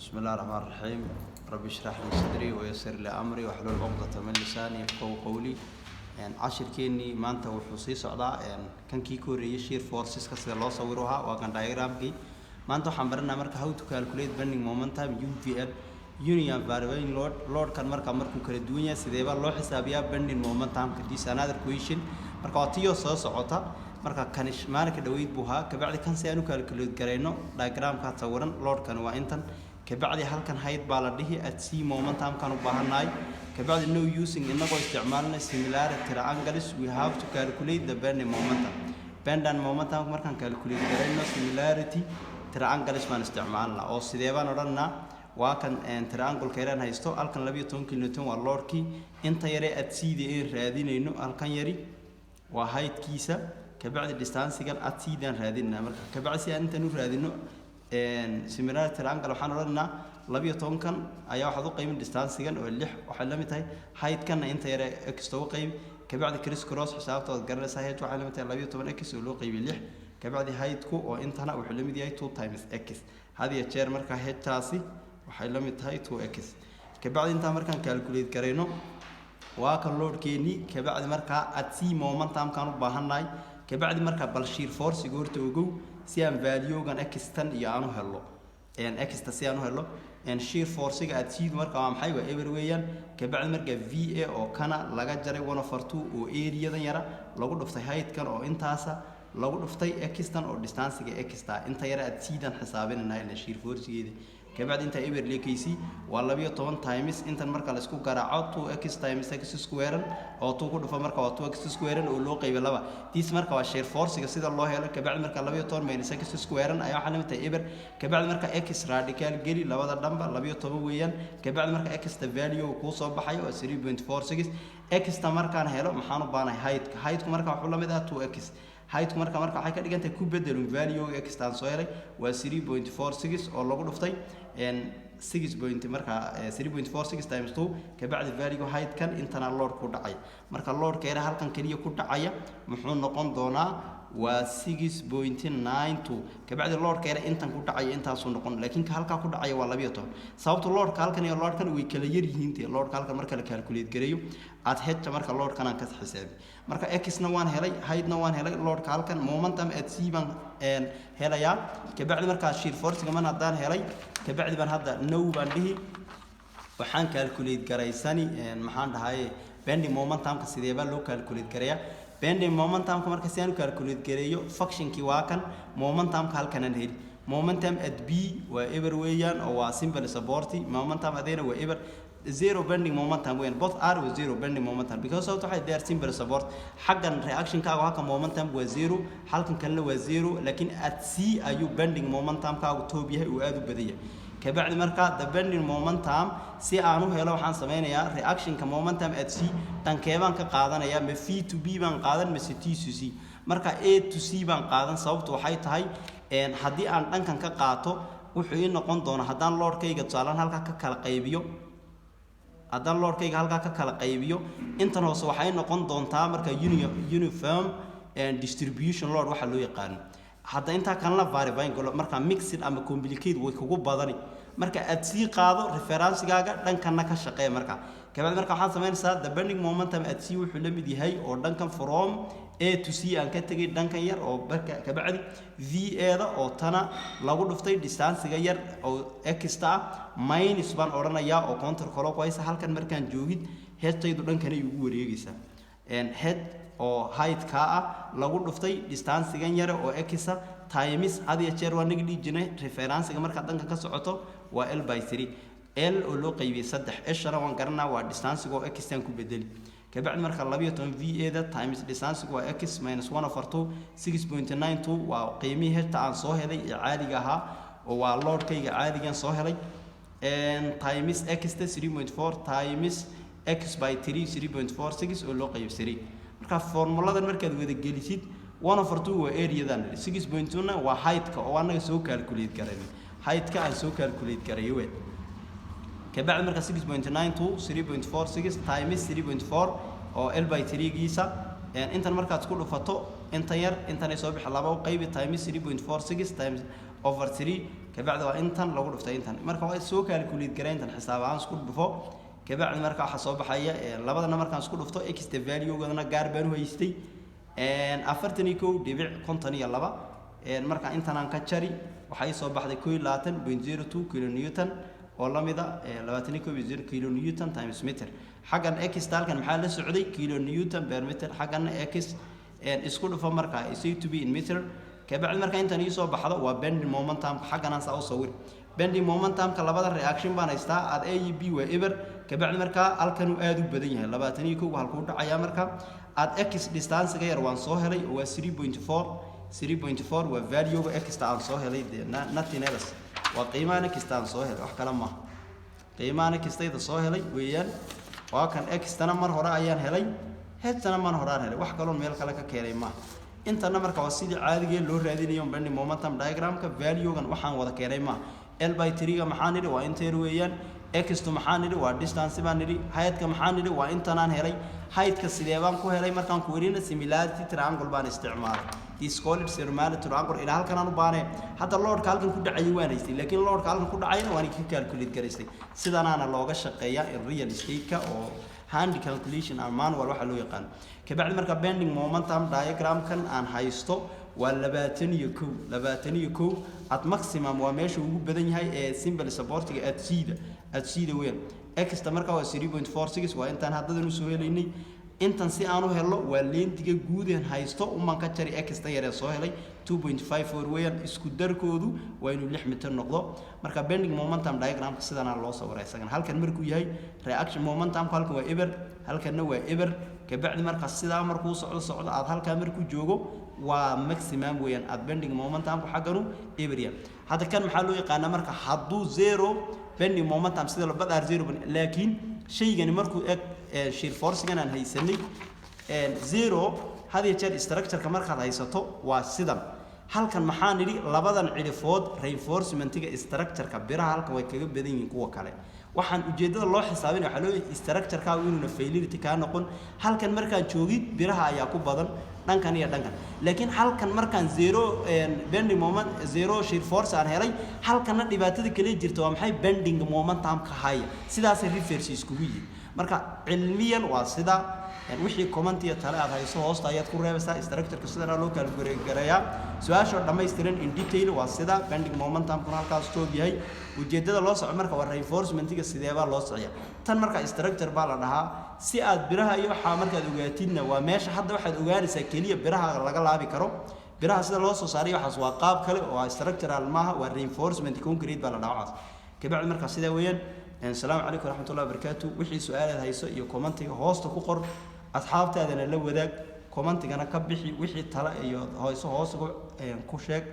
بسم الله الرحمن الرحيم. رب اشرح لي صدري ويسر لي امري واحلل عقدة من لساني يفقهوا قولي. cashirkeennii maanta wuxuu sii socdaa kan kii koreeyay shear forces ka sida loo sawiroha waa kan diagramkii maanta waxaan baranaa marka how to calculate bending momentum UVL union varying load kan markuu kala duwan yahay sideeba loo xisaabiyaa bending momentum ka this another question marka waa tiyo soo socota marka kan maalinka dhaweyd buu haa kabacdi kan si aanu calculate gareyno diagramka sawiran load kan waa intan kabacdi halkan height baa la dhihi at c momentum kan u baahanaay kabacdi no using inagoo isticmaalna similarity triangles we have to calculate the bending momentum momentum markaan calculate gareyno similarity triangles baan isticmaalna oo sidee baan odhanaa waa kan triangle keeran haysto halkan 12 kilonewton waa loadkii inta yare at c de raadinayno halkan yari waa height kiisa kabacdi distance-gan at c dan raadinaa marka kabacdi si aan inta nu raadino similarity triangle waxaan odhanaa 12 kan ayaa waxa uu qiimin distance-gan oo 6 waxa la mid tahay height kan inta yare x too qiim kabacdi criss cross xisaabtooda garanaysaa height waxa la mid tahay 12 x oo loo qiimay 6 kabacdi height ku oo intana wuxuu la mid yahay 2 times x hadiya jeer marka height-taasi waxay la mid tahay 2x kabacdi inta markaan calculate gareyno waa kan loadkeeni kabacdi marka at c momentum kan u baahanahay kabacdi marka bal shear force goorta ogow si aan value-gan x tan iyo aanu helo x ta si aanu helo shear force-ga at c marka waa maxay waa ever weeyaan kabacdi marka va oo kana laga jaray 1/2 oo area-dan yara lagu dhuftay height kan oo intaasa lagu dhuftay x tan oo distance-ga x ta inta yara at c dan xisaabinayna shear force-geeda kabacdi inta ever leekaysi waa 12 times intan marka la isku garaaco 2x times x square oo 2 ku dhufo marka waa 2x square oo loo qaybay 2 tis marka waa shear force-ga sida loo helo kabacdi marka 12 minus x square ayaa waxa la mid tahay ever kabacdi marka x radical geli labada dhanba 12 weeyaan kabacdi marka x ta value ku soo baxayo waa 3.46 x ta markaan helo maxaan u baanahay height ku marka wuxuu la mid ah 2x height marka waxay ka dhigantahay ku bedelun value x tan soo helay waa 3.46 oo lagu dhuftay 6 marka 3.46 times 2 kabacdi value height kan intana load ku dhacay marka load keena halkan kaliya ku dhacaya muxuu noqon doonaa waa 6.92 kabacdi load keena intan ku dhacay intaas uu noqon laakiin ka halka ku dhacay waa 12 sababta load ka halkan iyo load kan way kala yar yihiin tii load ka halkan marka la calculate gareeyo at head marka load kan aan ka xisaabi marka x na waan helay height na waan helay load ka halkan momentum at c ban helaya kabacdi marka shear force-ga man hadaan helay kabacdi baan hadda no baan dhihi waxaan calculate gareysani maxaan dhahay bending momentum ka sidee baa loo calculate gareeyaa bending momentum ka marka si aan calculate gareeyo function-ki waa kan momentum ka halkan aan heli momentum at b waa ever weeyaan oo waa simple support momentum adeena waa ever zero bending momentum when both are with zero bending momentum because of waxay they are simple support xaggan reaction kaaga halka momentum waa zero halkan kalena waa zero laakiin at c ayu bending momentum kaaga toob yahay oo aad u badaya kabacdi marka the bending momentum si aan u helo waxaan sameeynaa reaction ka momentum at c tankeebaan ka qaadanaya ma v to b baan qaadan ma c to c marka a to c baan qaadan sababtu waxay tahay haddii aan dhankan ka qaato wuxuu ii noqon doona haddaan loadkayga tusaalaan halka ka kala qaybiyo haddaan loadkayga halka ka kala qaybiyo intan hoose waxay noqon doontaa marka uniform distribution load waxa loo yaqaan hadda inta kan la varying marka mixed ama complicated way kugu badani marka aad sii qaado reference-gaaga dhankanna ka shaqeey marka kabacdi marka waxaan sameynaysaa the bending momentum at c wuxuu la mid yahay oo dhankan from a to c aan ka tagay dhankan yar oo marka kabacdi va da oo tana lagu dhuftay distance-ga yar oo x ta minus baan oranayaa oo counter clockwise halkan markaan joogid headtaydu dhankan ay ugu wareegaysaa head oo height ka lagu dhuftay distance-gan yar oo x times hadiya jeer waa nigi dhijinay reference-ga marka dhanka ka socoto waa l by 3 l oo loo qaybiyay 3 ishana waan garanaa waa distance-ga oo x tan ku bedeli kabacdi marka 12 va da times distance-ga waa x minus 1/2 6.92 waa qiimihii heerta aan soo helay ee caadiga ahaa oo waa load-kayga caadigan soo helay times x 3.4 times x by 3 3.46 oo loo qaybiyay marka formuladan markaad wada gelisid 1/2 waa area-dan 6.2 na waa height-ka oo anaga soo calculate gareeyay height-ka aan soo calculate gareeyay kabacdi marka 6.92 3.46 times 3.4 oo l by 3 giisa intan markaad ku dhufato inta yar intan ay soo bixi laba qayb times 3.46 times over 3 كبعد وإنتن لو قلت إنتن مركا واسوق كالكوليت جرينتن حساب عن سكول بفو كبعد مركا حساب حيا لبضنا مركا سكول بفتو إكس تفاليو قدنا قاربانو هيستي أفرتني كو دبيع كونتني اللبا مركا إنتن عن كتشري وحي صوب بحد كوي لاتن 0.02 كيلو نيوتن والله مذا لباتني كو 0 كيلو نيوتن تايمز متر حقا إكس تال كان محل السعودي كيلو نيوتن بير متر حقا إكس سكول بفو مركا يصير to be in meter كبعد مركا إنتن يصوب بحد وبند مومنتام حقا ناس أو صور بندي مومنتام كلابد الرياكشن بان يستا اد اي بي وإبر كبعد مركا الكنو آدو بدن yahay 20 كو halku dhacaya marka ad x distance ga yar waan soo helay waa 3.4 waa value ga x ta aan soo helay nothing else waa qiimaha x ta aan soo helay wax kala ma qiimaha x ta soo helay weeyaan waa kan x tana mar hore ayaan helay h tana mar hore aan helay wax kale meel kale ka keenay ma intana marka waa sidii caadiga loo raadinayo bandi momentum diagram ka value gan waxaan wada keenay ma L by 3 ga maxaan nidhi waa inteer weeyaan x to maxaan nidhi waa distance baan nidhi height ka maxaan nidhi waa intanaan helay height ka sidee baan ku helay markaan ku werina similarity triangle baan isticmaalay this called similarity triangle ila halkan aan u baanay hadda load ka halkan ku dhacay waan haystay laakiin load ka halkan ku dhacayna waan ka calculate garaystay sidanaana looga shaqeeyaa in real estate ka oo hand calculation and manual waxa loo yaqaan ka bacdi marka bending momentum diagram kan aan haysto waa 21 at maximum waa meesha ugu badan yahay ee simple supportiga at sida weyn x ta marka waa 3.46 waa intaan haddadan u soo helaynay intan si aan u helo waa leentiga guud ee haysto uma ka jari x ta yar ee soo helay 2.54 weyn isku darkoodu waa inuu 6 mitir noqdo marka bending momentum diagram sidana loo sawiray isagan halkan markuu yahay reaction momentum halkan waa eber halkanna waa eber ka bacdi marka sidaa markuu socdo aad halka markuu joogo waa maximum weeyaan ad bending momentum xaqanu ebriya hada kan maxaa loo yaqaan marka haduu 0 bending momentum sida la badar 0 laakiin shaygan markuu shear force gan aan haysanay 0 hadii jeer structure ka marka haysato waa sidan halkan maxaa nidhi labadan cilifood reinforcement-ga structure ka biraha halka way kaga badan yihiin kuwa kale waxaan ujeedada loo xisaabin waxa loo structure ka inuu failure ka noqon halkan markaan joogid biraha ayaa ku badan dhankan iyo dhankan laakiin halkan markaan 0 bending moment 0 shear force aan helay halkan dhibaatada kale jirto waa maxay bending momentum ka haya sidaas reverse iskugu yihiin marka cilmiyan waa sida wixii comment iyo tale aad hayso hoosta ayaad ku reebaysaa structure-ka sidana loo kala gareeyaa su'aasha dhameystiran in detail waa sida bending momentum kuna halkaas toog yahay ujeedada loo socdo marka waa reinforcement-ga sidee baa loo socdaa tan marka structure baa la dhahaa si aad biraha iyo waxa markaad ogaatidna waa meesha hadda waxaad ogaanaysaa kaliya biraha laga laabi karo biraha sida loo soo saariyo waxaas waa qaab kale oo structural maaha waa reinforcement concrete baa la dhahaa kabacdi marka sida weeyaan السلام عليكم ورحمة الله وبركاته وحي سؤال هيسو iyo commentiga hoosta ku qor asxaabtaadana la wadaag commentigana ka bixi wixii tala iyo hooso ku sheeg